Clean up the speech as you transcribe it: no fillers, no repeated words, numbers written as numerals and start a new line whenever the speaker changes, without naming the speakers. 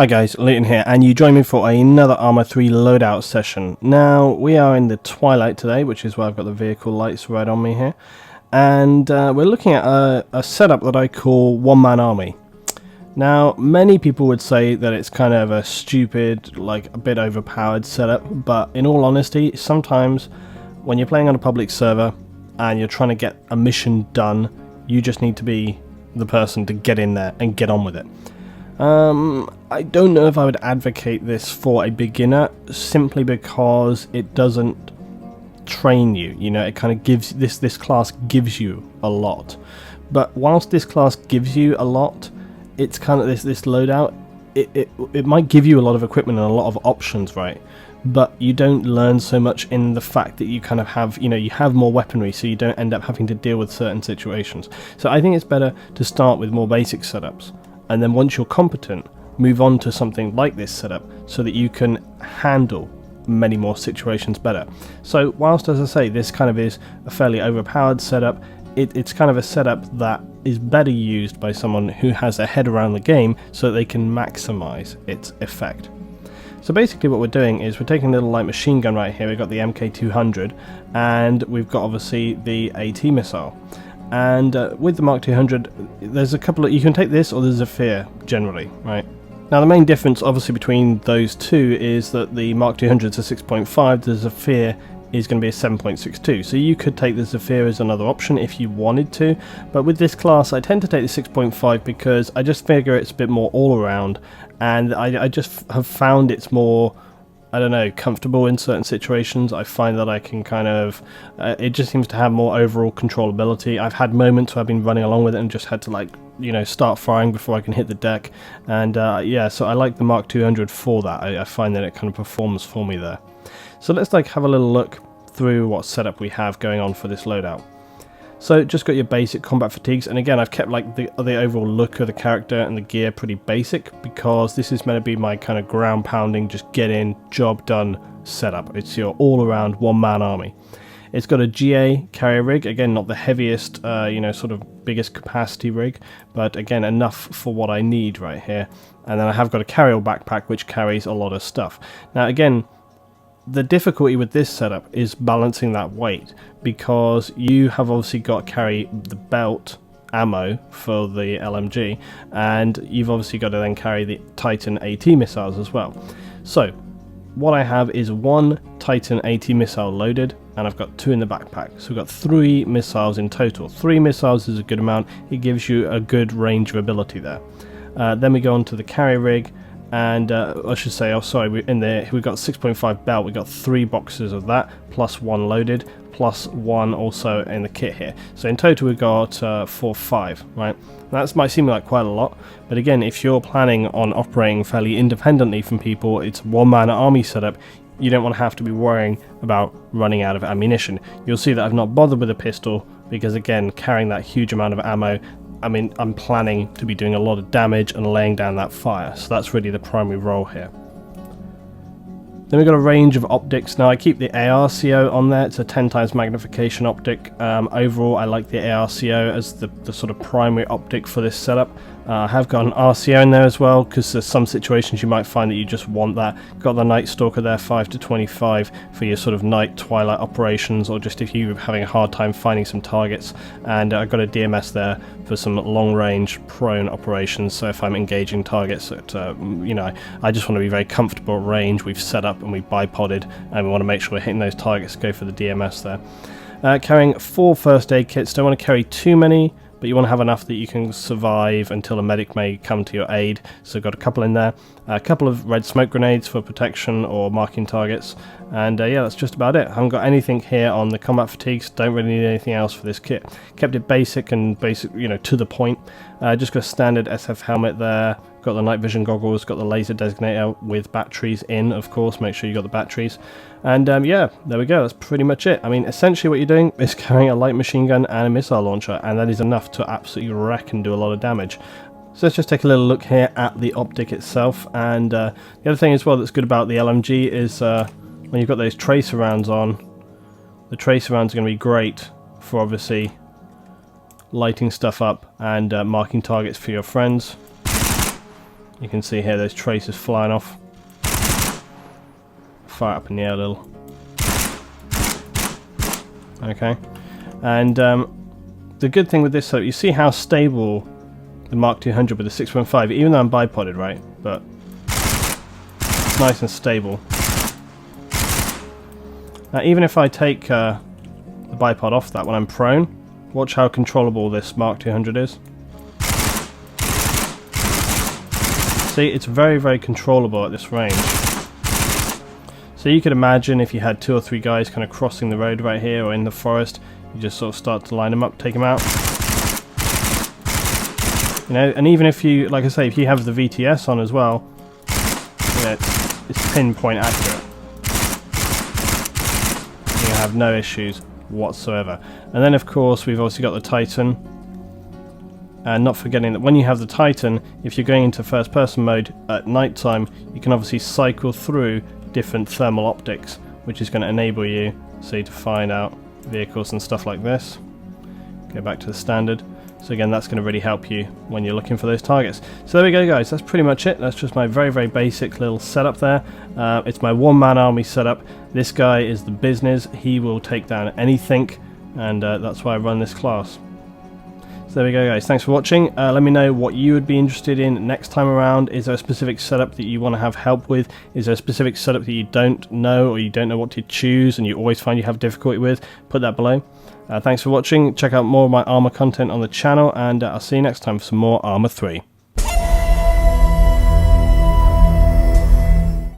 Hi guys, Leighton here, and you join me for another Arma 3 loadout session. Now, we are in the twilight today, which is why I've got the vehicle lights right on me here. And we're looking at a setup that I call one-man army. Now, many people would say that it's kind of a stupid, like a bit overpowered setup, but in all honesty, sometimes when you're playing on a public server and you're trying to get a mission done, you just need to be the person to get in there and get on with it. I don't know if I would advocate this for a beginner, simply because it doesn't train you. You know, it kind of gives this class gives you a lot, but whilst this class gives you a lot, it's kind of this loadout. It might give you a lot of equipment and a lot of options, right? But you don't learn so much in the fact that you kind of have, you know, you have more weaponry, so you don't end up having to deal with certain situations. So I think it's better to start with more basic setups, and then once you're competent, move on to something like this setup so that you can handle many more situations better. So whilst, as I say, this kind of is a fairly overpowered setup, it's kind of a setup that is better used by someone who has their head around the game so that they can maximize its effect. So basically what we're doing is we're taking a little light machine gun right here. We've got the MK200 and we've got obviously the AT missile. And with the Mark 200, there's a couple of, you can take this or the Zephyr generally, right? Now the main difference obviously between those two is that the Mark 200 is a 6.5, the Zephyr is going to be a 7.62. So you could take the Zephyr as another option if you wanted to, but with this class I tend to take the 6.5 because I just figure it's a bit more all around, and I just have found it's more, I don't know, comfortable in certain situations. I find that I can kind of, it just seems to have more overall controllability. I've had moments where I've been running along with it and just had to, like, you know, start firing before I can hit the deck. And yeah, so I like the Mark 200 for that. I find that it kind of performs for me there. So let's like have a little look through what setup we have going on for this loadout. So just got your basic combat fatigues, and again I've kept like the overall look of the character and the gear pretty basic because this is meant to be my kind of ground pounding, just get in, job done setup. It's your all around one man army. It's got a GA carrier rig, again not the heaviest, you know, sort of biggest capacity rig, but again enough for what I need right here. And then I have got a carry-all backpack which carries a lot of stuff. Now again, the difficulty with this setup is balancing that weight, because you have obviously got to carry the belt ammo for the LMG, and you've obviously got to then carry the Titan AT missiles as well. So what I have is one Titan AT missile loaded, and I've got two in the backpack, so we've got 3 missiles in total. 3 missiles is a good amount, it gives you a good range of ability there. Then we go on to the carry rig, and I should say, oh sorry, we've got 6.5 belt, we've got 3 boxes of that, plus 1 loaded, plus 1 also in the kit here. So in total we've got 4, 5, right? That might seem like quite a lot, but again, if you're planning on operating fairly independently from people, it's a one-man army setup, you don't want to have to be worrying about running out of ammunition. You'll see that I've not bothered with a pistol, because again, carrying that huge amount of ammo, I mean, I'm planning to be doing a lot of damage and laying down that fire, so that's really the primary role here. Then we've got a range of optics. Now I keep the ARCO on there, it's a 10 times magnification optic. Overall I like the ARCO as the sort of primary optic for this setup. I have got an RCO in there as well, because there's some situations you might find that you just want that. Got the Night Stalker there, 5 to 25 for your sort of night twilight operations, or just if you're having a hard time finding some targets. And I've got a DMS there for some long range prone operations, so if I'm engaging targets at, you know, I just want to be very comfortable at range. We've set up and we bipodded, and we want to make sure we're hitting those targets, go for the DMS there. Carrying 4 first aid kits, don't want to carry too many, but you want to have enough that you can survive until a medic may come to your aid. So got a couple in there, a couple of red smoke grenades for protection or marking targets, and yeah, that's just about it. I haven't got anything here on the combat fatigues, don't really need anything else for this kit. Kept it basic, you know, to the point. Just got a standard SF helmet there, got the night vision goggles, got the laser designator with batteries in, of course, make sure you got the batteries. And yeah, there we go, that's pretty much it. I mean, essentially what you're doing is carrying a light machine gun and a missile launcher, and that is enough to absolutely wreck and do a lot of damage. So let's just take a little look here at the optic itself. And the other thing as well that's good about the LMG is when you've got those tracer rounds on, the tracer rounds are going to be great for obviously lighting stuff up and marking targets for your friends. You can see here those traces flying off. Fire up in the air a little. Okay. And the good thing with this, so you see how stable the Mark 200 with the 6.5, even though I'm bipoded, right? But it's nice and stable. Now, even if I take the bipod off that when I'm prone, watch how controllable this Mark 200 is. See, it's very, very controllable at this range. So you could imagine if you had 2 or 3 guys kind of crossing the road right here or in the forest, you just sort of start to line them up, take them out. You know, and even if you, like I say, if you have the VTS on as well, you know, it's pinpoint accurate. You have no issues whatsoever. And then of course we've also got the Titan. And not forgetting that when you have the Titan, if you're going into first person mode at night time, you can obviously cycle through different thermal optics, which is going to enable you, see, to find out vehicles and stuff like this. Go back to the standard. So again, that's going to really help you when you're looking for those targets. So there we go, guys. That's pretty much it. That's just my very, very basic little setup there. It's my one-man army setup. This guy is the business. He will take down anything, and that's why I run this class. So there we go, guys. Thanks for watching. Let me know what you would be interested in next time around. Is there a specific setup that you want to have help with? Is there a specific setup that you don't know, or you don't know what to choose and you always find you have difficulty with? Put that below. Thanks for watching. Check out more of my Arma content on the channel, and I'll see you next time for some more Arma 3.